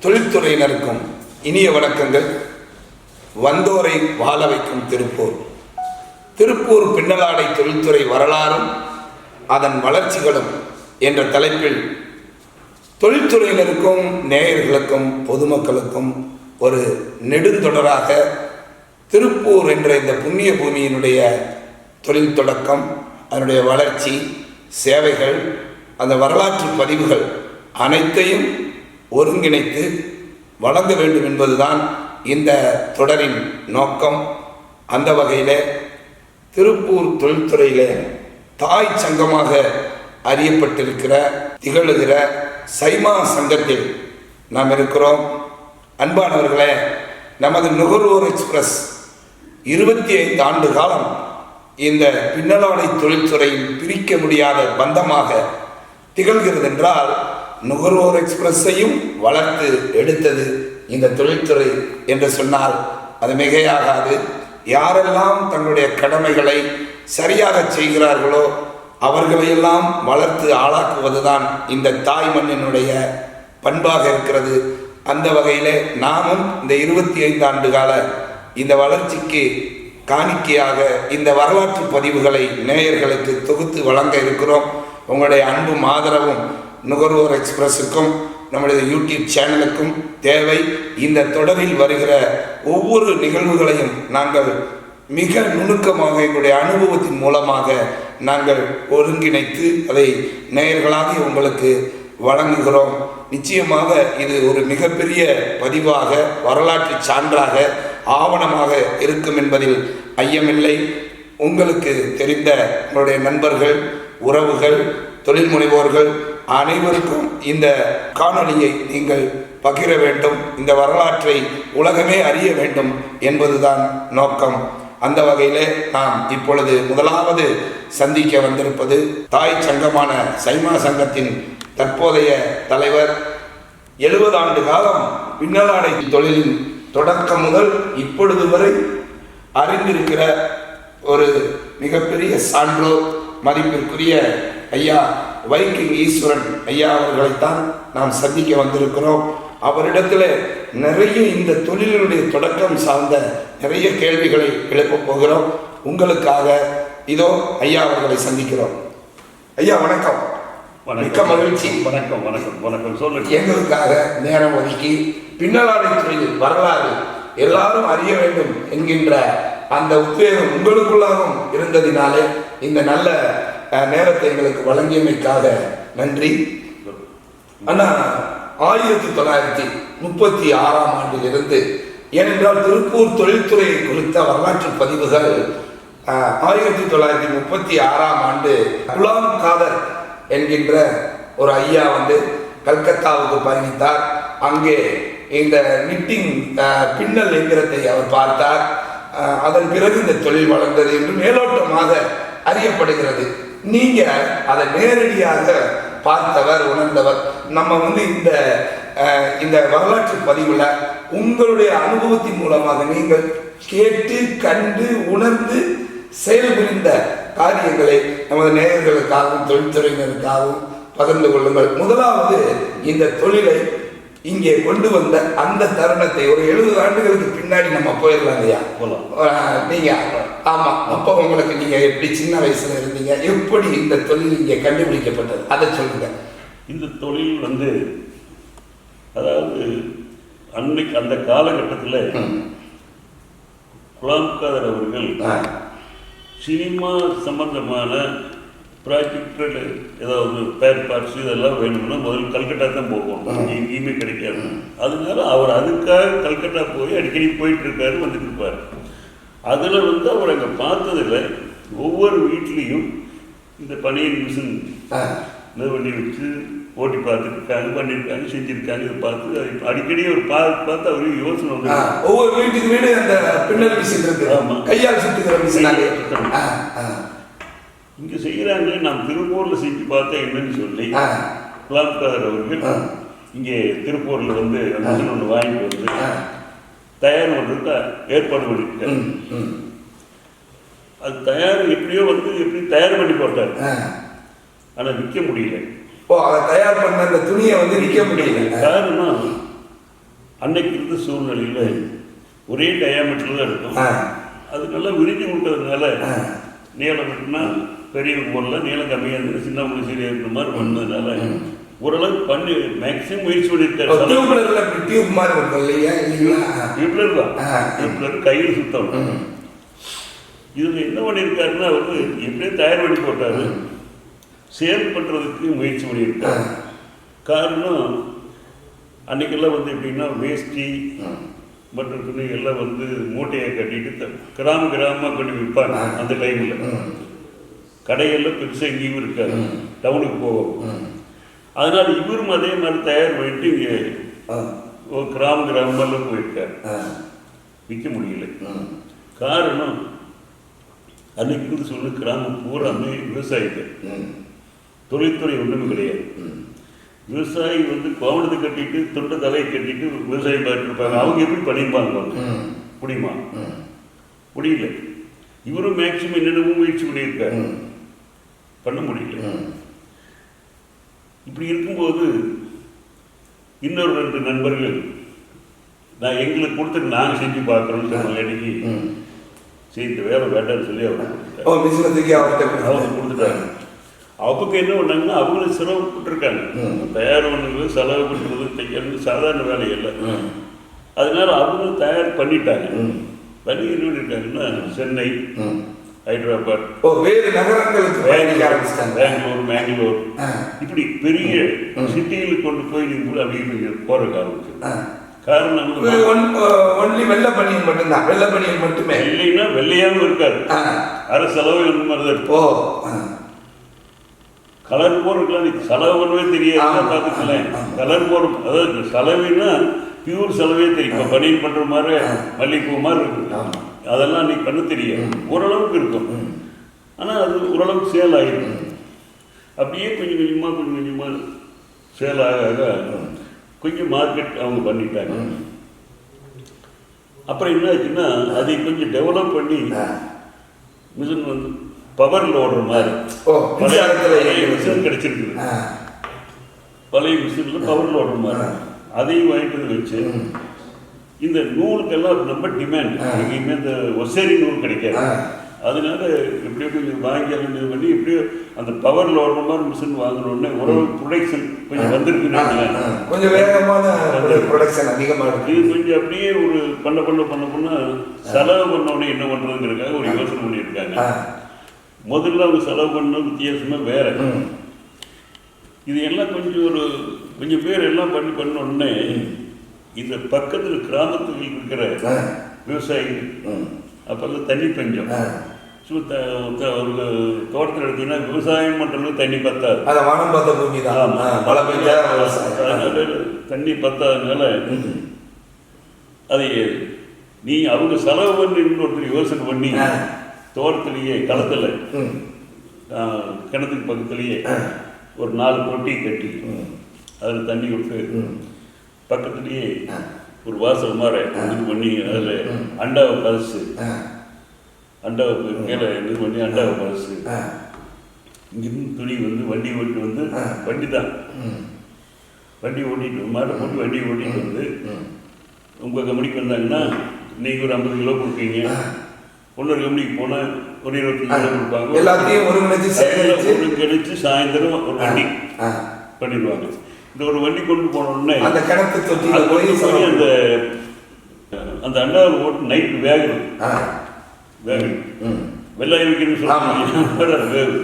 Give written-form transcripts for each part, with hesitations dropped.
தொழில்துறையினருக்கும் இனிய வணக்கங்கள். வந்தோரை வாழ வைக்கும் திருப்பூர். திருப்பூர் பின்னலாடை தொழில்துறை வரலாறும் அதன் வளர்ச்சிகளும் என்ற தலைப்பில் தொழில்துறையினருக்கும் நேயர்களுக்கும் பொதுமக்களுக்கும் ஒரு நெடுந்தொடராக திருப்பூர் என்ற இந்த புண்ணிய பூமியினுடைய தொழில் தொடக்கம், அதனுடைய வளர்ச்சி, சேவைகள், அந்த வரலாற்று பதிவுகள் அனைத்தையும் ஒருங்கிணைத்து வழங்க வேண்டும் என்பதுதான் இந்த தொடரின் நோக்கம். அந்த வகையில் திருப்பூர் தொழில்துறையில் தாய் சங்கமாக அறியப்பட்டிருக்கிற திகழுகிற சைமா சங்கத்தில் நாம் இருக்கிறோம். அன்பானவர்களே, நமது நுகர்வோர் எக்ஸ்பிரஸ் 25 ஆண்டு காலம் இந்த பின்னலாடை தொழில்துறையில் பிரிக்க முடியாத பந்தமாக திகழ்கிறது என்றால், நுகர்வோர் எக்ஸ்பிரஸையும் வளர்த்து எடுத்தது இந்த தொழில்துறை என்று சொன்னால் அது மிகையாகாது. யாரெல்லாம் தங்களுடைய கடமைகளை சரியாக செய்கிறார்களோ அவர்களையெல்லாம் வளர்த்து ஆளாக்குவதுதான் இந்த தாய் மண்ணினுடைய பண்பாக இருக்கிறது. அந்த வகையில் நாமும் இந்த 25 ஆண்டு கால இந்த வளர்ச்சிக்கு காணிக்கையாக இந்த வரலாற்று பதிவுகளை நேயர்களுக்கு தொகுத்து வழங்க இருக்கிறோம். உங்களுடைய அன்பும் ஆதரவும் நுகர்வோர் எக்ஸ்பிரஸுக்கும் நம்முடைய யூடியூப் சேனலுக்கும் தேவை. இந்த தொடரில் வருகிற ஒவ்வொரு நிகழ்வுகளையும் நாங்கள் மிக நுணுக்கமாக எங்களுடைய அனுபவத்தின் மூலமாக நாங்கள் ஒருங்கிணைத்து அதை நேயர்களாக உங்களுக்கு வழங்குகிறோம். நிச்சயமாக இது ஒரு மிகப்பெரிய பதிவாக, வரலாற்று சான்றாக, ஆவணமாக இருக்கும் என்பதில் ஐயமில்லை. உங்களுக்கு தெரிந்த உங்களுடைய நண்பர்கள், உறவுகள், தொழில் முனைவோர்கள் அனைவருக்கும் இந்த காணொளியை நீங்கள் பகிர வேண்டும். இந்த வரலாற்றை உலகமே அறிய வேண்டும் என்பதுதான் நோக்கம். அந்த வகையிலே நாம் இப்பொழுது முதலாவது சந்திக்க வந்திருப்பது தாய் சங்கமான சைமா சங்கத்தின் தற்போதைய தலைவர். 70 ஆண்டு காலம் பின்னலாடை தொழிலின் தொடக்கம் முதல் இப்பொழுது வரை அறிந்திருக்கிற ஒரு மிகப்பெரிய சான்றோர், மதிப்பிற்குரிய ஐயா வைக்கிங் ஈஸ்வரன் ஐயா அவர்களைத்தான் நாம் சந்திக்க வந்திருக்கிறோம். அவரிடத்தில் நிறைய இந்த தொழிலினுடைய தொடக்கம் சார்ந்த நிறைய கேள்விகளை எழுப்ப போகிறோம். உங்களுக்காக இதோ ஐயா அவர்களை சந்திக்கிறோம். ஐயா வணக்கம். மிக்க மகிழ்ச்சி. வணக்கம் வணக்கம் வணக்கம். சொல்லுங்க. எங்களுக்காக நேரம் ஒதுக்கி பின்னலாடை தொழில் வரலாறு எல்லாரும் அறிய வேண்டும் என்கின்ற அந்த உத்வேகம் உங்களுக்குள்ளாகவும் இருந்ததினாலே இந்த நல்ல நேரத்தை எங்களுக்கு வழங்கியமைக்காக நன்றி. அண்ணா, 1936ஆம் ஆண்டிலிருந்து, ஏனென்றால் திருப்பூர் தொழில்துறையை குறித்த வரலாற்று பதிவுகள் 1936ஆம் ஆண்டு குலாம் காதர் என்கின்ற ஒரு ஐயா கல்கத்தாவுக்கு பயணித்தார். அங்கே இந்த நிட்டிங் பின்னல் எந்திரத்தை அவர் பார்த்தார். அதன் பிறகு இந்த தொழில் வளர்ந்தது என்று மேலோட்டமாக அறியப்படுகிறது. நீங்க அதை நேரடியாக பார்த்தவர், உணர்ந்தவர். நம்ம இந்த வரலாற்று பதிவுல உங்களுடைய அனுபவத்தின் மூலமாக நீங்கள் கேட்டு கண்டு உணர்ந்து செயல்புரிந்த காரியங்களை நமது நேயர்களுக்காகவும் தொழில்துறையினருக்காகவும் பகிர்ந்து கொள்ளுங்கள். முதலாவது, இந்த தொழிலை இங்கே கொண்டு வந்த அந்த தருணத்தை ஒரு 70 ஆண்டுகளுக்கு பின்னாடி நம்ம போயிடலாம் ஐயா. நீங்க ஆமா, அப்போ உங்களுக்கு நீங்க எப்படி சின்ன வயசுல இருந்தீங்க, எப்படி இந்த தொழில் இங்கே கண்டுபிடிக்கப்பட்டது, அதை சொல்லுங்க. இந்த தொழில் அதாவது அன்னைக்கு அந்த காலகட்டத்தில் குலாம் காதர் அவர்கள் சினிமா சம்பந்தமான ப்ராஜெக்ட் ஏதாவது பேர் பார்ட்ஸ் இதெல்லாம் வேணும்னா முதல்ல கல்கட்டா தான் போகும், எங்கேயுமே கிடைக்காது. அதனால அவர் அதுக்காக கல்கட்டா போய் அடிக்கடி போயிட்டு இருக்காரு, வந்துட்டு இருப்பார். அதில் அவர் அங்கே பார்த்ததில் ஒவ்வொரு வீட்லேயும் இந்த பனியன் மிஷின் இது பண்ணி வச்சு ஓட்டி பார்த்துருக்காங்க, பண்ணியிருக்காங்க, செஞ்சுருக்காங்க. இதை பார்த்து அடிக்கடி ஒரு பார்த்து அவருக்கு யோசனை வந்து ஒவ்வொரு வீட்டுக்கு வீடு அந்த பின்னல் மிஷின் இருக்கு. ஆமாம், கையால் சுற்றுக்கிற மிஷின் இங்கே செய்கிறாங்களே, நாம் திருப்பூரில் செஞ்சு பார்த்தா என்னன்னு சொல்லி குலாம் காதர் அவர்கள் இங்கே திருப்பூரில் அந்த மிஷின் ஒன்று வாங்கிட்டு தயார் பண்ணுறதுக்கு ஏற்பாடு பண்ணியிருக்காரு. அது தயார் எப்படியோ எப்படி தயார் பண்ணி போட்டார், ஆனால் விற்க முடியல. அதை தயார் பண்ண அந்த துணியை விற்க முடியல. காரணம் அன்னைக்கு இருந்த சூழ்நிலையில் ஒரே டயாமீட்டர் தான் இருக்கும். அது நல்லா விரிஞ்சு கொடுக்கறதுனால நீளம் வெட்டினா பெரியவங்க போடல, நீளம் கம்மியாக இருந்தது சின்னவங்க சரியாக இருக்கிற மாதிரி பண்ணதுனால ஓரளவு பண்ணி மேக்ஸிமம் முயற்சி பண்ணியிருக்காரு. கையில் சுத்தம். இதில் என்ன பண்ணியிருக்காருன்னா அவர் எப்படியே தயார் பண்ணி போட்டார், சேல் பண்ணுறதுக்கு முயற்சி பண்ணியிருக்காரு. காரணம் அன்றைக்கெல்லாம் வந்து எப்படின்னா வேஷ்டி மற்ற துணி எல்லாம் வந்து மூட்டையை கட்டிட்டு கிராமமாக கொண்டு விற்பாங்க. அந்த டைமில் கடையெல்லாம் பெருசாக எங்கேயும் இருக்காது, டவுனுக்கு போவோம். அதனால் இவரும் அதே மாதிரி தயார் பண்ணிட்டு இங்கே கிராமமெல்லாம் போயிருக்கார். விற்க முடியல. காரணம் அன்னைக்கு இருந்து சொல்லு கிராமம் பூராமே விவசாயிகள், தொழில்துறை ஒன்றுமே கிடையாது. விவசாயி வந்து கோவணத்தை கட்டிட்டு தொண்டை தலையை கட்டிட்டு விவசாயம் பார்த்துருப்பாங்க. அவங்க எப்படி பண்ணியிருப்பாங்க முடியுமா? முடியல. இவரும் மேக்சிமம் என்னென்னமோ முயற்சி பண்ணியிருக்காரு, பண்ண முடியல. இப்படி இருக்கும்போது இன்னொரு 2 நண்பர்கள் நான் எங்களுக்கு கொடுத்துட்டு நாங்கள் செஞ்சு பார்க்குறோம்னு சொன்னாங்க. அன்னைக்கு சரி இந்த வேலை வேண்டாம்னு சொல்லி அவங்க கொடுத்துட்டாங்க. அவங்க என்ன பண்ணாங்கன்னா அவங்களும் செலவு போட்டிருக்காங்க. தயார் பண்ணுறது, செலவு பண்ணுறது, தைக்கிறது சாதாரண வேலை இல்லை. அதனால அவங்களும் தயார் பண்ணிட்டாங்க. பண்ணி என்ன பண்ணியிருக்காங்கன்னா சென்னை, ஹைதராபாத், வேறு நகரங்களுக்கு பெங்களூர், மேங்களூர் இப்படி பெரிய சிட்டிகளுக்கு கொண்டு போய் நீங்கள் அப்படி போற காரணம் ஒன்லி வெள்ளை பனியன் மட்டும்தான். வெள்ளை பனியன் மட்டுமே இல்லைன்னா வெள்ளையாகவும் இருக்காது. அரசு செலவு அந்த மாதிரி தான் இருக்கும். கலர் போடுறதுலாம் நீ செலவு பண்ணவே தெரியாது. பார்த்துக்கலாம் கலர் போடும், அதாவது செலவுன்னா பியூர் செலவே தெரியும். இப்போ பனியன் பண்ணுற மாதிரி மல்லிகைப்பூ மாதிரி இருக்கும். அதெல்லாம் நீ பண்ண தெரியாது. ஓரளவுக்கு இருக்கும், ஆனால் அது ஓரளவுக்கு சேல் ஆகிடும். அப்படியே கொஞ்சம் கொஞ்சமாக சேல் ஆக கொஞ்சம் மார்க்கெட் அவங்க பண்ணிட்டாங்க. அப்புறம் என்ன ஆச்சுன்னா அதை கொஞ்சம் டெவலப் பண்ணி மிஷின் வந்து பவரில் ஓடுற மாதிரி பழைய மிஷின் கிடைச்சிருக்குது. பழைய மிஷினில் பவரில் ஓடுற மாதிரி அதையும் வாங்கிட்டு வச்சு இந்த நூலுக்கெல்லாம் ரொம்ப டிமாண்ட். எங்கேயுமே இந்த ஒசேரி நூல் கிடைக்காது. அதனால எப்படியோ கொஞ்சம் வாங்கி இது பண்ணி எப்படியோ அந்த பவரில் ஓடுற மாதிரி மிஷின் வாங்கினோடனே ஓரளவு ப்ரொடக்ஷன் கொஞ்சம் வந்திருக்குன்னு கொஞ்சம் வேகமான ப்ரொடக்ஷன் அதிகமாக இருக்குது. இது கொஞ்சம் அப்படியே ஒரு பண்ண செலவு பண்ணோடனே என்ன பண்ணுறதுங்கிறதுக்காக ஒரு யோசனை பண்ணியிருக்காங்க. முதல்ல அவங்க செலவு பண்ண வித்தியாசமாக வேற. இது எல்லாம் கொஞ்சம் பேர் எல்லாம் பண்ண உடனே இந்த பக்கத்தில் கிராமத்தில் இருக்கிற விவசாயிகள் அப்போல்லாம் தண்ணி பஞ்சம். ஒரு தோட்டத்தில் எடுத்தீங்கன்னா விவசாயம் பண்ணுறது தண்ணி பத்தாது. வானம் பார்த்த பூமி தான். அதனால தண்ணி பத்தாதனால அதை அவங்க செலவு பண்ணி ஒருத்தர் யோசனை பண்ணி தோட்டத்திலேயே களத்தில் கிணத்துக்கு பக்கத்துலேயே ஒரு 4 தொட்டி கட்டி அதில் தண்ணி விட்டு பக்கத்துலேயே ஒரு வாசல் மாதிரி இது பண்ணி அதில் அண்டாவை பறிச்சு அண்டாவை கீழே இது பண்ணி அண்டாவை பறிச்சு இங்கிருந்து துணி வந்து வண்டி ஓட்டு வந்து வண்டி தான் வண்டி ஓட்டிட்டு மாட்டை போட்டு வண்டி ஓட்டிட்டு வந்து உங்கள் கம்பெனிக்கு வந்தாங்கன்னா நீங்கள் ஒரு 50 கிலோ கொடுப்பீங்க. இன்னொரு கம்பெனிக்கு போனால் ஒரு 25 கிலோ கொடுப்பாங்க. எல்லாத்தையும் ஒருங்கிணைச்சு சாயந்தரம் ஒரு வண்டி பண்ணிடுவாங்க. இந்த ஒரு வண்டி கொண்டு போனோடனே அந்த கிணத்து தொட்டியில் போய் அந்த அண்டாவை ஓட்டு நைட்டு வேகணும். வெள்ளாய் வைக்கணும்னு சொல்லுவாங்க. வேகு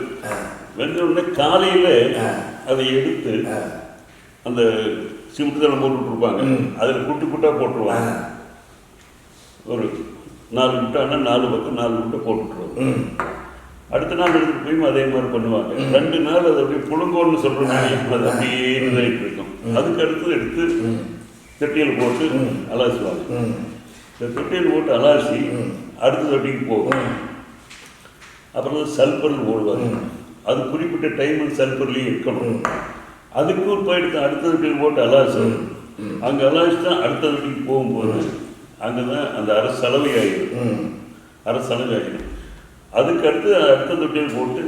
வெந்த உடனே காலையில் அதை எடுத்து அந்த சிமெண்ட் தளம் போட்டுருப்பாங்க. அதில் குட்டாக போட்டுருவாங்க. ஒரு 4 குட்டானா 4 பக்கம் 4 குட்டை போட்டுருவாங்க. அடுத்த நாள் எடுத்துகிட்டு போய் அதே மாதிரி பண்ணுவாங்க. 2 நாள் அது அப்படியே புழுங்கோன்னு சொல்கிற மாதிரி அது அப்படியே இதாகிட்டு இருக்கும். அதுக்கு அடுத்து எடுத்து தொட்டியில் போட்டு அலாசுவாங்க. இந்த தொட்டியில் போட்டு அலாசி அடுத்த தொட்டிக்கு போகும். அப்புறம் சல்பரில் போடுவாங்க. அது குறிப்பிட்ட டைம் சல்பர்லேயும் இருக்கணும். அதுக்கும் போயிட்டு அடுத்த தொட்டியில் போட்டு அலாசு. அங்கே அலாசி தான் அடுத்த தொட்டிக்கு போகும்போது அங்கே தான் அந்த அரசு செலவு ஆகிடும். அதுக்கு அடுத்து அடுத்த தொட்டியில் போட்டு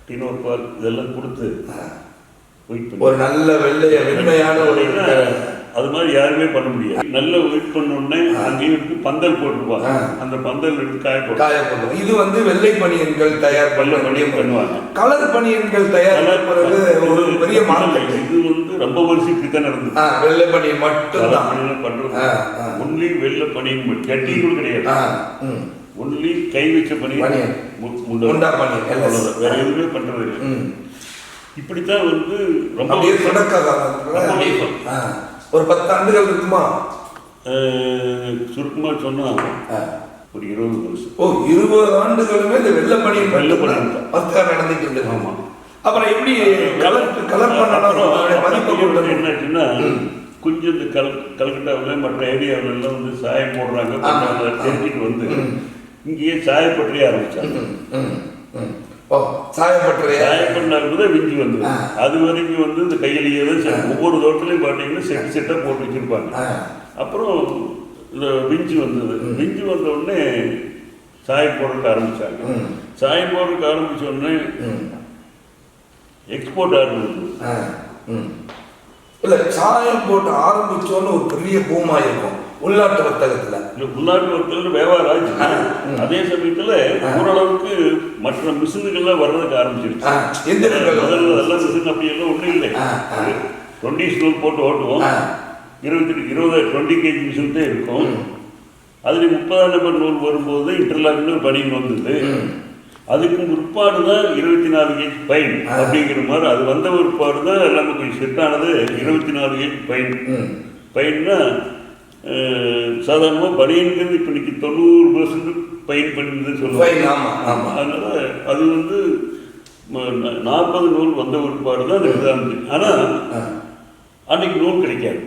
டினோர் பால் இதெல்லாம் கொடுத்து ஒரு நல்ல வெள்ளையான ஒரு அது மாதிரி யாருமே பண்ண முடியாது. நல்ல வெயிட் பண்ண உடனே அங்கேயும் எடுத்து பந்தல் போட்டுருப்பாங்க. அந்த பந்தல் எடுத்து காய போடுவோம். இது வந்து வெள்ளை பனியன்கள் தயார் பண்ணுவாங்க. கலர் பனியன்கள் தயார் ஒரு பெரிய மார்க்கெட். இது வந்து ரொம்ப வருஷம் இப்படித்தான் நடந்தது. வெள்ளை பனியன் மட்டும் பண்றது. ஒன்லி வெள்ளை பனியன் கட்டி கூட கிடையாது. ஒன்லி கை வச்ச பனியன் முண்டா பனியன், வேற எதுவுமே பண்றது இல்லை. இப்படித்தான் வந்து ரொம்ப ஒரு 10 ஆண்டுகள் இருக்குமா சுருக்கமா சொன்னா ஒரு 20 வருஷம். 20 ஆண்டுகளுமே இந்த வெள்ளை பனியன் நடந்துட்டு இருந்தது. ஆமா. அப்புறம் எப்படி கலர் பண்ணணும் என்னாச்சுன்னா கொஞ்சம் இந்த கல்கட்டாவில் மற்ற ஏரியாவில எல்லாம் வந்து சாயம் போடுறாங்க தெரிஞ்சுட்டு வந்து இங்கேயே சாயப்பட்டறைய ஆரம்பிச்சாங்க. சாயப்பட்டால் விஞ்சி வந்தது. அது வரைக்கும் வந்து இந்த கையிலேயே தான் ஒவ்வொரு தோட்டத்திலையும் பார்த்தீங்கன்னா செட்டாக போட்டு வச்சிருப்பாங்க. அப்புறம் இந்த விஞ்சி வந்தது. விஞ்சி வந்த உடனே சாயம் போடுறதுக்கு ஆரம்பிச்சாங்க. சாயம் போடுறதுக்கு ஆரம்பிச்ச உடனே எக்ஸ்போர்ட் ஆரம்பிச்சு. இல்லை, சாயம் போட்டு ஆரம்பிச்சோன்னு ஒரு பெரிய பூமா இருக்கும் உள்நாட்டு வர்த்தகத்துல. உள்நாட்டு வர்த்தகத்துல வியாபாரம் ஆச்சு. அதே சமயத்துல ஓரளவுக்கு மற்ற மிஷின்கள்லாம் வர்றதுக்கு ஆரம்பிச்சிருச்சு. அதெல்லாம் மிஷின் அப்படி எல்லாம் ஒன்றும் இல்லை. 20 ஸ்லோல் போட்டு ஓட்டுவோம். 20 கேஜி மிஷின் தான் இருக்கும். அதுல 30ஆம் நம்பர் நூல் வரும்போது இன்டர்லாக்னு ஒரு பனியன் வந்தது. அதுக்கு முற்பாடு தான் 24 கேஜ் பைன் அப்படிங்கிற மாதிரி அது வந்த ஒருபாடு தான் எல்லாமே கொஞ்சம் செட்டானது. 24 கேஜ் பைன்னா சாதாரணமாக பனியன்கிறது இப்போ இன்னைக்கு 90% பைன் பண்ணிட்டு சொல்லுவாங்க. அதனால அது வந்து 40 நூல் வந்த ஒருபாடு தான் அது இருந்துச்சு. ஆனால் அன்னைக்கு நூல் கிடைக்காது.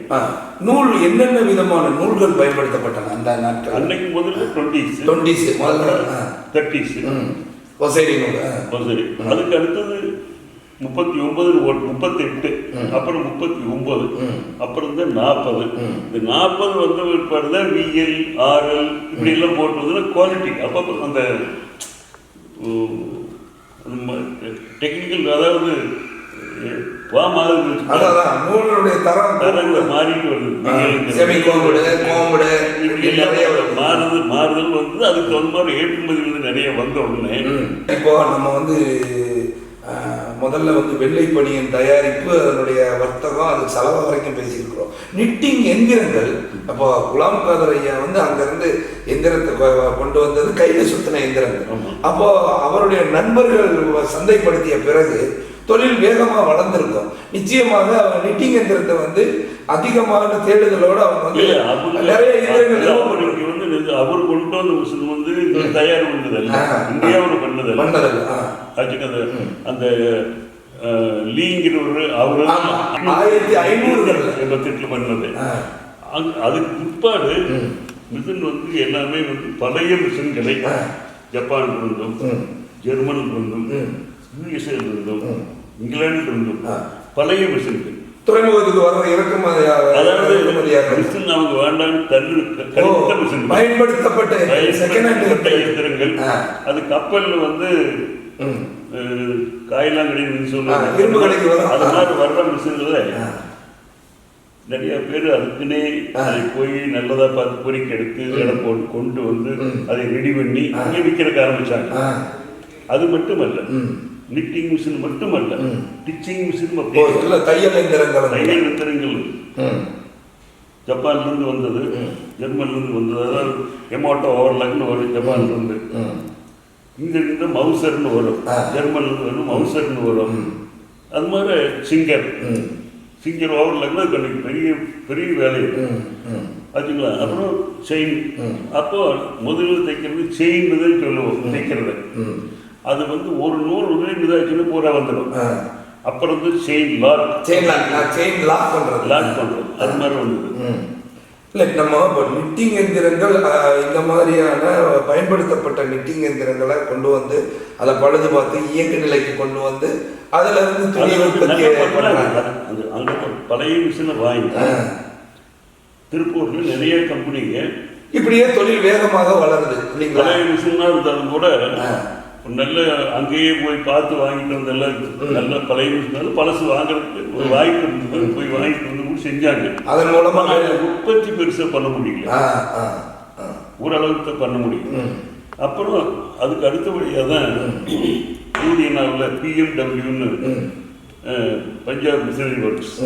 நூல் என்னென்ன விதமான நூல்கள் பயன்படுத்தப்பட்டன அந்த நாட்கள்? அன்னைக்கு முதல்ல 20s 30s ஒசைரி நூல். அதுக்கு அடுத்தது 39, 38, அப்புறம் 39, அப்புறம் தான் 40. இந்த 40 வந்த பிற்பாடு தான் VL, RL இப்படி எல்லாம் போட்டு குவாலிட்டி. அப்போ அந்த டெக்னிக்கல், அதாவது நூலுடைய தரம் மாறிட்டு வருது. மாறுதல் வந்து அதுக்கு தகுந்த மாதிரி ஏற்றுமதி வந்து நிறைய வந்த உடனே இப்போ நம்ம வந்து முதல்ல வந்து வெள்ளை பனியன் தயாரிப்பு, அதனுடைய வர்த்தகம், அது செலவு வரைக்கும் பேசியிருக்கிறோம். நிட்டிங் எந்திரங்கள், அப்போ குலாம் காதர் ஐயா வந்து அங்கிருந்து எந்திரத்தை கொண்டு வந்தது கையில் சுத்தின எந்திரங்கள். அப்போ அவருடைய நண்பர்கள் சந்தைப்படுத்திய பிறகு தொழில் வேகமாக வளர்ந்துருக்கும். நிச்சயமாக அவங்க நிட்டிங் எந்திரத்தை வந்து அதிகமான தேடுதலோடு அவங்க வந்து நிறைய எந்திரங்கள் அவர் கொண்டு வந்த மிஷின் வந்து தயார் பண்ணதல்ல, இந்தியாவில் பண்ணதல்ல. அந்த லீங்கிறவர் அவரு 1588 பண்ணது. அதுக்கு பிற்பாடு மிஷின் வந்து எல்லாமே வந்து பழைய மிஷின்களை ஜப்பான் இருந்தும், ஜெர்மன் இருந்தும், USA இருந்தும், இங்கிலாந்து இருந்தும் பழைய மிஷின்கள் துறைமுகத்துக்கு வர இறக்குமதி, அதாவது மிஷின் அவங்க வேண்டாம் பயன்படுத்தப்பட்ட இயந்திரங்கள். அது கப்பல்ல வந்து காயலாங்கடி சொல்லுவாங்க, இரும்பு கடைக்கு அது மாதிரி வர்ற மிஷின்ல நிறைய பேர் அதுக்குன்னே அதை போய் நல்லதா பார்த்து பொறிக்க எடுத்து இடம் போட்டு கொண்டு வந்து அதை ரெடி பண்ணி இங்கே விற்கிறதுக்கு ஆரம்பிச்சாங்க. அது மட்டுமல்ல, நிட்டிங் மிஷின் மட்டுமல்ல, டிச்சிங் மிஷின், தையல் எந்திரங்கள் ஜப்பான்ல இருந்து வந்தது, ஜெர்மன்ல இருந்து வந்தது. அதாவது எமோட்டோ ஓவர்லாக்னு வரும் ஜப்பான்ல இருந்து. இங்க இருந்து மவுசர்னு வரும், ஜெர்மன்ல இருந்து வரும் மவுசர்னு வரும். அது மாதிரி சிங்கர் ஓவர்லாக்னா அது பெரிய பெரிய வேலை ஆச்சுங்களா. அப்புறம் செயின், அப்போ முதல்ல தைக்கிறது செயின் தான் சொல்லுவோம் தைக்கிறது. அது வந்து ஒரு நூறு இதாச்சுன்னு பூரா வந்துடும். அப்புறம் வந்து செயின் லாக் பண்றது அது மாதிரி வந்தது. இல்லை, நம்ம இப்போ நிட்டிங் எந்திரங்கள் இந்த மாதிரியான பயன்படுத்தப்பட்ட நிட்டிங் எந்திரங்களை கொண்டு வந்து அதை பழுது பார்த்து இயக்க நிலைக்கு கொண்டு வந்து அதுல இருந்து துணி உற்பத்தி பழைய மிஷினை வாங்கி திருப்பூர்ல நிறைய கம்பெனிங்க இப்படியே தொழில் வேகமாக வளருது. பழைய மிஷினா இருந்தாலும் கூட நல்ல அங்கேயே போய் பார்த்து வாங்கிட்டு வந்து எல்லாம் நல்ல பழைய மிஷின் பழசு வாங்குறதுக்கு ஒரு வாய்ப்பு இருந்தது, போய் வாங்கிட்டு வந்து செஞ்சாங்க. அதன் மூலமாக உற்பத்தி பெருசாக பண்ண முடியல, ஓரளவுக்கு பண்ண முடியும். அப்புறம் அதுக்கு அடுத்தபடியாக தான் லூதியானாவில் பிஎம்டபிள்யூன்னு பஞ்சாப் மிஷனரி ஒர்க்ஸ்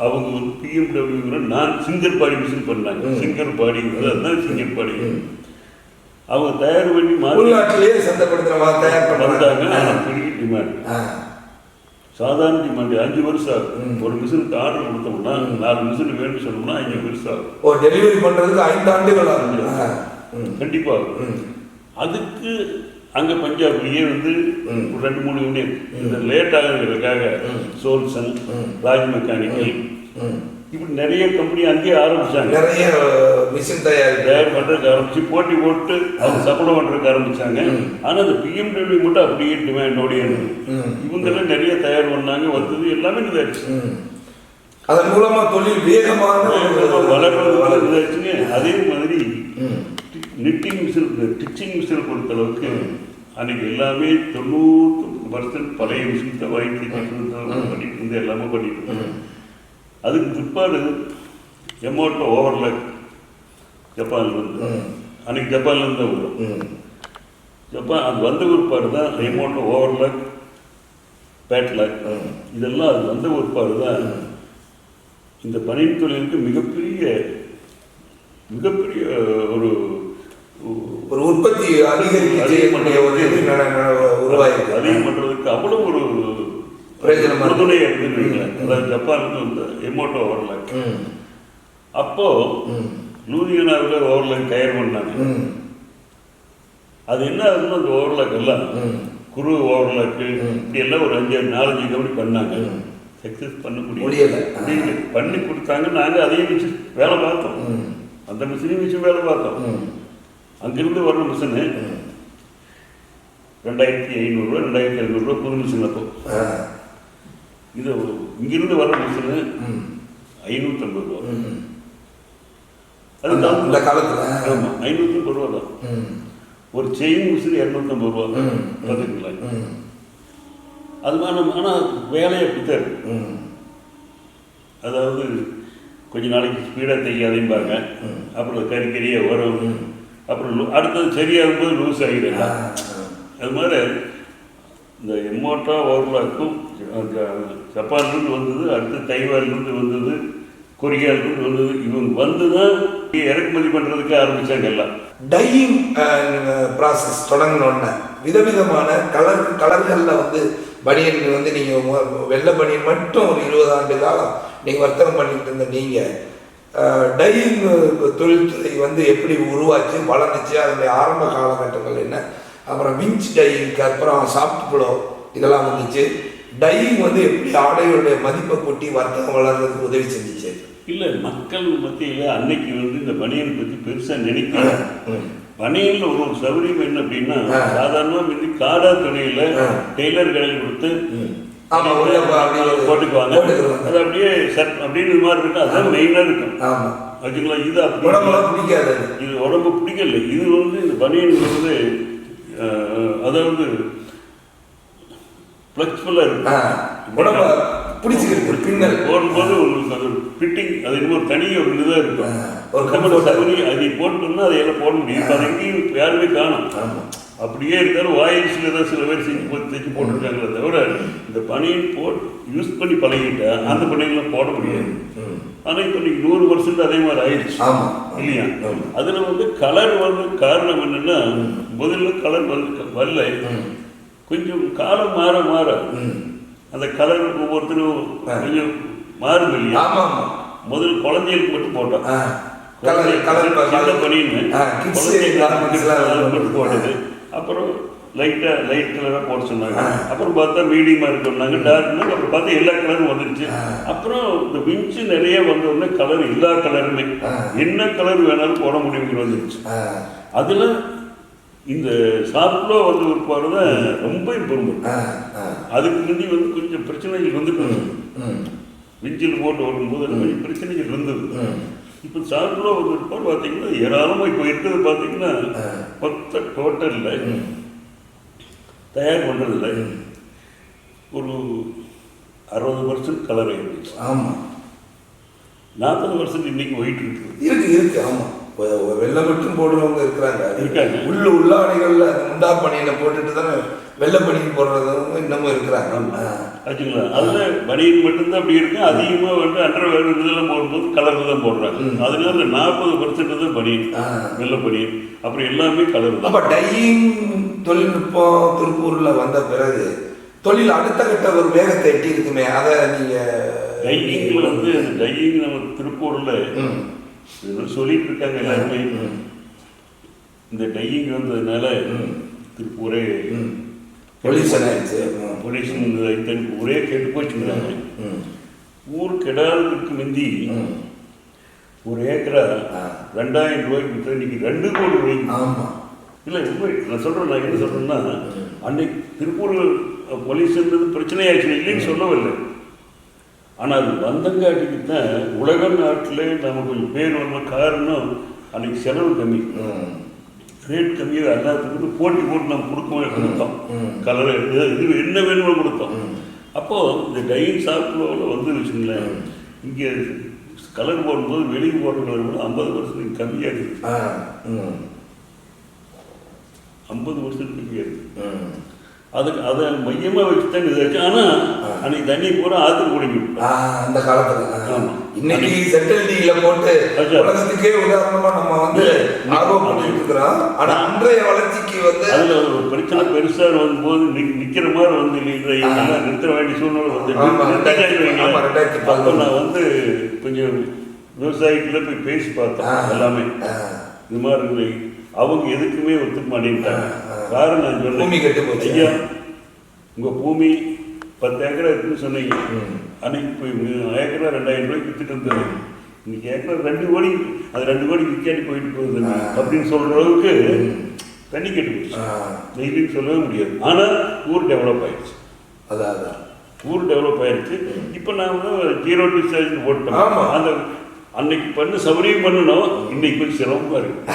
அவங்க வந்து பிஎம்டபிள்யூங்கிற நான் சிங்கர் பாடி மிஷின் பண்ணாங்க. சிங்கர் பாடிங்கிறது அதுதான் சிங்கர் பாடி. அவங்க தயார் பண்ணி உள்நாட்டிலேயே சந்தைப்படுத்துகிற தயார் வந்தாங்க. பெரிய டிமாண்ட், சாதாரண டிமாண்ட். 5 வருஷம் ஆகும். ஒரு மிஷினுக்கு ஆர்டர் கொடுத்தோம்னா 4 மிஷின் வேணும்னு சொன்னோம்னா 5 வருஷம் ஆகும். ஓ, டெலிவரி பண்ணுறதுக்கு 5 ஆண்டுகள் ஆகும். கண்டிப்பாக. அதுக்கு அங்கே பஞ்சாப்லேயே வந்து ஒரு 2-3 யூனியன் இந்த லேட் ஆகிறதுக்காக சோல்சன், ராஜ் மெக்கானிக்கல் இப்படி நிறைய கம்பெனி அங்கேயே ஆரம்பிச்சாங்க. நிறைய மிஷின் தயார் பண்ணுறதுக்கு ஆரம்பிச்சு போட்டி போட்டு அவங்க சப்ளை பண்ணுறதுக்கு ஆரம்பிச்சாங்க. ஆனால் அந்த பிஎம்டபிள்யூ மட்டும் அப்படியே டிமாண்டோடைய இவங்கெல்லாம் நிறைய தயார் பண்ணாங்க, வந்தது எல்லாமே இதாச்சு. அதன் மூலமாக தொழில் வேகமாக வளர்றதுச்சுங்க. அதே மாதிரி நிட்டிங் மிஷின், டிச்சிங் மிஷினை பொறுத்தளவுக்கு அன்னைக்கு எல்லாமே 90% பழைய மிஷின் தான் வாங்கி பண்ணிட்டு இருந்து எல்லாமே பண்ணிட்டு இருந்தோம். அதுக்கு பிற்பாடு எமோட்டோ ஓவர்லாக் ஜப்பான்லேருந்து, அன்னைக்கு ஜப்பான்லேருந்து தான் வரும். ஜப்பான் அது வந்த பிற்பாடு தான் எமோட்டோ ஓவர்லாக், பேட்லாக் இதெல்லாம் அது வந்த பிற்பாடு தான் இந்த பனியன் தொழிலுக்கு மிகப்பெரிய ஒரு ஒரு உற்பத்தி அதிகம் பண்ணுறதுக்கு அவ்வளோ ஒரு உறுதுணையாக இருக்குதுங்களா. அதாவது ஜப்பானுக்கு வந்து எமோட்டோ ஓவர்லாக். அப்போ லூதியானாவில் ஓவர்லாக் தயார் பண்ணாங்க. அது என்ன ஆகுதுன்னா அந்த ஓவர்லாக் எல்லாம் குரு ஓவர்லாக்கு இப்படி எல்லாம் ஒரு 4-5 கம்பெனி பண்ணாங்க. சக்ஸஸ் பண்ண முடியல. பண்ணி கொடுத்தாங்க. நாங்கள் அதையும் வச்சு வேலை பார்த்தோம். அந்த மிஷினையும் வச்சு வேலை பார்த்தோம். அங்கிருந்து வர்ற மிஷினு 2500 ரூபா 2500 புது மிஷின். அப்போ இது இங்கிருந்து வர்ற மிஷினு 550 ரூபா. அது அந்த காலத்தில் ஆமாம் 550 ரூபா தான். ஒரு செயின் மிஷின் 250 ரூபா பார்த்துங்களா. அது மாதிரி ஆனால் வேலையை அப்படித்தான் இருக்கு. அதாவது கொஞ்ச நாளைக்கு ஸ்பீடாக தைக்காதையும்பாங்க, அப்புறம் கறியாக வரும், அப்புறம் அடுத்தது சரியாகும்போது லூஸ் ஆகிடுங்க. அது மாதிரி இந்த எமோட்டோ ஓவர்லாக்கும் ஜப்பான்லேருந்து வந்தது, அடுத்து தைவான்லேருந்து வந்தது, கொரியாவிலேருந்து வந்தது. இவங்க வந்து தான் இறக்குமதி பண்ணுறதுக்கு ஆரம்பித்தாங்க. எல்லாம் டையிங் ப்ராசஸ் தொடங்கினோடனே விதவிதமான கலர்களில் வந்து பனியன் வந்து நீங்கள் வெள்ளை பனியன் மட்டும் ஒரு 20 ஆண்டு காலம் நீங்கள் வர்த்தகம் பண்ணிட்டு இருந்த நீங்கள் டையிங் தொழில்துறை வந்து எப்படி உருவாச்சு, வளர்ந்துச்சு, அதனுடைய ஆரம்ப காலகட்டங்கள் என்ன, அப்புறம் விஞ்ச் டையிங்க்கு அப்புறம் சாஃப்ட் ப்ளோ இதெல்லாம் வந்துச்சு. டையிங் வந்து எப்படி ஆடைகளுடைய மதிப்பை கூட்டி வர்த்தகம் வளர்றதுக்கு உதவி செஞ்சிச்சு? இல்லை, மக்கள் மத்தியில் அன்னைக்கு வந்து இந்த பனியனை பற்றி பெருசாக நினைக்கல. பனியனில் ஒரு சௌகரியம் என்ன அப்படின்னா, சாதாரணமாக முந்தி காடா துணியில் டெய்லர் கடையில் கொடுத்து போட்டுக்குவாங்க. அது அப்படியே ஷர்ட் அப்படின்னு மாதிரி இருக்கும். அதுதான் மெயினாக இருக்கும். ஓகேங்களா. இது அப்படி பிடிக்காது, இது உடம்பு பிடிக்கல. இது வந்து இந்த பனியன் வந்து அதாவது ஃப்ளெக்சிபிளாக இருக்கும், உடம்பு பிடிச்சிருக்கு. பின்னல் போடும்போது உங்களுக்கு அது ஃபிட்டிங் அது இன்னும் தனியாக ஒரு இதாக இருக்கும். ஒரு சௌகரி அதை போட்டோம்னா அதை எல்லாம் போட முடியும். இப்போ அது எங்கேயும் யாருமே காணும். அப்படியே இருந்தாலும் வாயில்ஸில் தான் சில பேர் செஞ்சு போட்டு தைச்சு போட்டுருக்காங்களே தவிர இந்த பனியன் போட்டு யூஸ் பண்ணி பழகிட்டா அந்த பனியன்லாம் போட முடியாது. ஆனால் இப்போ நீங்கள் 100% அதே மாதிரி ஆயிடுச்சு இல்லையா. அதில் வந்து கலர் வந்து காரணம் என்னென்னா, முதல்ல கலர் வந்து வரல, கொஞ்சம் காலம் மாற மாற அந்த கலர் ஒவ்வொருத்தரும் கொஞ்சம் மாறும் இல்லையா. முதல் குழந்தைகளுக்கு மட்டும் போட்டோம், சின்ன பனியன்னு குழந்தைகளுக்கு மட்டும் போட்டது. அப்புறம் லைட் கலராக போட சொன்னாங்க. அப்புறம் பார்த்தா மீடியமாக இருக்குன்னாங்க, டார்க்னா அப்புறம் பார்த்தா எல்லா கலரும் வந்துருச்சு. அப்புறம் இந்த விஞ்சு நிறைய வந்தோடனே கலர் எல்லா கலருமே என்ன கலர் வேணாலும் போட முடியுங்கிற வந்துருச்சு. அதில் இந்த சாப்பிட்லோ வந்து ஒரு பாரு தான் ரொம்ப இம்ப்ரூவ்மெண்ட். அதுக்கு முந்தி வந்து கொஞ்சம் பிரச்சனைகள் வந்துட்டு விஞ்சில் போட்டு ஓடும்போது கொஞ்சம் பிரச்சனைகள் இருந்தது. இப்போ சாப்பிட்லோ வந்து ஒரு பாரு பார்த்தீங்கன்னா ஏராளமாக இப்போ இருக்கிறது பார்த்தீங்கன்னா மொத்த டோட்டலில் தயார் பண்ணுறதில்ல. ஒரு 60% கலர் ஆகிடுச்சு. ஆமாம், 40% இன்னைக்கு ஒயிட் இருக்குது. இருக்கு. ஆமாம், வெள்ளை மட்டும் போடுறவங்க இருக்காங்க. உள்ளாடைகளில் முண்டா பனியனை போட்டுட்டு தானே வெள்ளை பனியன் போடுறவங்க இன்னமும் இருக்கிறாங்க. ஆச்சுங்களா? அதில் பனியன் மட்டும்தான் அப்படி இருக்கு. அதிகமாக வந்து அண்டர்வேர் இதெல்லாம் போடும்போது கலர் தான் போடுறாங்க. அதனால 40% தான் பனியன், வெள்ளை பனியன். அப்புறம் எல்லாமே கலர் தான். அப்போ டையிங் தொழில்நுட்பம் திருப்பூரில் வந்த பிறகு தொழில் அடுத்த கட்ட ஒரு வேகத்தை எட்டி இருக்குமே, அதை நீங்கள் டையிங்கில் வந்து அந்த டையிங் நம்ம திருப்பூரில் சொல்லிட்டு இருக்காங்க எல்லாருமே. இந்த டையிங் வந்ததுனால திருப்பூரே பொல்யூஷன் ஆயிடுச்சு. பொல்யூஷன் ஒரே கெட்டு போச்சுங்கிறாங்க. ஊர் கெடாததுக்கு முந்தி ஒரு ஏக்கரா 2000 ரூபாய்க்கு விற்று இன்னைக்கு 2 கோடி ரூபாய்க்கு. ஆமாம், இல்லை உண்மை நான் சொல்கிறேன். நான் என்ன சொல்கிறேன்னா, அன்னைக்கு திருப்பூர் பொல்யூஷன்றது பிரச்சனையாச்சு, இல்லைன்னு சொல்லவில்லை. ஆனால் அது வந்தங்காட்டிக்கு தான் உலக நாட்டில் நம்ம கொஞ்சம் பேர் வந்த காரணம் அன்னைக்கு செலவு கம்மி, ரேட் கம்மியாக எல்லாத்துக்கு போட்டி போட்டு நம்ம கொடுத்தோம். கலர் இது என்ன வேணுமோ கொடுத்தோம். அப்போது இந்த டையிங் ஷாப்பில் வந்து வச்சுங்களேன், இங்கே கலர் போடும்போது வெளியே போடுற கலர் கூட 50% கம்மியாக இருக்குது. 50% கம்மியாக இருக்குது. அதுக்கு அதை மையமாக வச்சு தான் இதாச்சு. ஆனால் அன்னைக்கு தண்ணி பூரா ஆற்றுக்கு குடிக்கும் அந்த காலத்தில். இன்னைக்கு சென்ட்ரல் டிவியில் போட்டு உலகத்துக்கே உதாரணமாக நம்ம வந்து ஆர்வம் பண்ணிட்டு இருக்கிறோம். ஆனால் அன்றைய வளர்ச்சிக்கு வந்து அதில் ஒரு பிரச்சனை பெருசாக வரும்போது நிற்கிற மாதிரி வந்து இல்லைங்களா, நிறுத்த வேண்டிய சூழ்நிலை வந்து. அப்போ நான் வந்து கொஞ்சம் விவசாயிகளை போய் பேசி பார்த்தேன். எல்லாமே இது மாதிரி இருக்குது. அவங்க எதுக்குமே ஒத்துக்க மாட்டேன்ட்டாங்க. காரணம் நான் சொன்னேன், ஐயா உங்கள் பூமி 10 ஏக்கரா இருக்குன்னு சொன்னீங்க. அன்னைக்கு போய் ஏக்கரா 2000 ரூபாய்க்கு வித்துட்டு இருந்தது. இன்னைக்கு ஏக்கரா 2 கோடி, அது 2 கோடி விற்காட்டி போயிட்டு போகுது அப்படின்னு சொல்கிற அளவுக்கு தண்ணி கெட்டு போச்சு. டெய்லின்னு சொல்லவே முடியாது. ஆனால் ஊர் டெவலப் ஆயிடுச்சு. அதான் ஊர் டெவலப் ஆயிடுச்சு. இப்போ நான் வந்து 0 டிஸ்சார்ஜ் போட்டோம். அந்த அன்னைக்கு பண்ண சௌகரியம் பண்ணணும். இன்னைக்கு கொஞ்சம் சிரமமாக இருக்குது.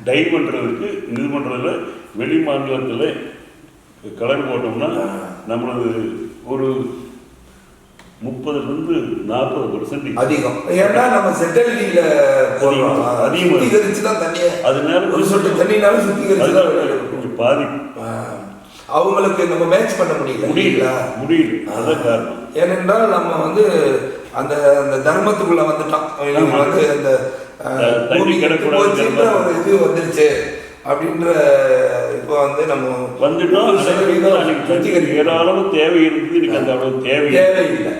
டை பண்ணுறதுக்கு இது பண்ணுறதுல வெளி மாநிலத்தில் கலர் போட்டோம்னா நம்மளது ஒரு 30-40% அதிகம். ஏன்னா நம்ம செட்டில் அதிகரிச்சு தான் தண்ணியை, அதனால ஒரு சொட்டு தண்ணினாலும் சுத்திகரிச்சு தான் கொஞ்சம் பாதிப்பு. அவங்களுக்கு நம்ம மேட்ச் பண்ண முடியல. அதான் காரணம். ஏனென்றால் நம்ம வந்து அந்த அந்த தர்மத்துக்குள்ள வந்துட்டோம். வந்து அந்த தண்ணி கிடக்கூடாது ஒரு இது வந்துருச்சு அப்படின்ற. இப்போ வந்து நம்ம வந்துட்டோம். ஏராளமாக தேவை இருக்குது. எனக்கு அந்த அவ்வளவு தேவை இல்லை.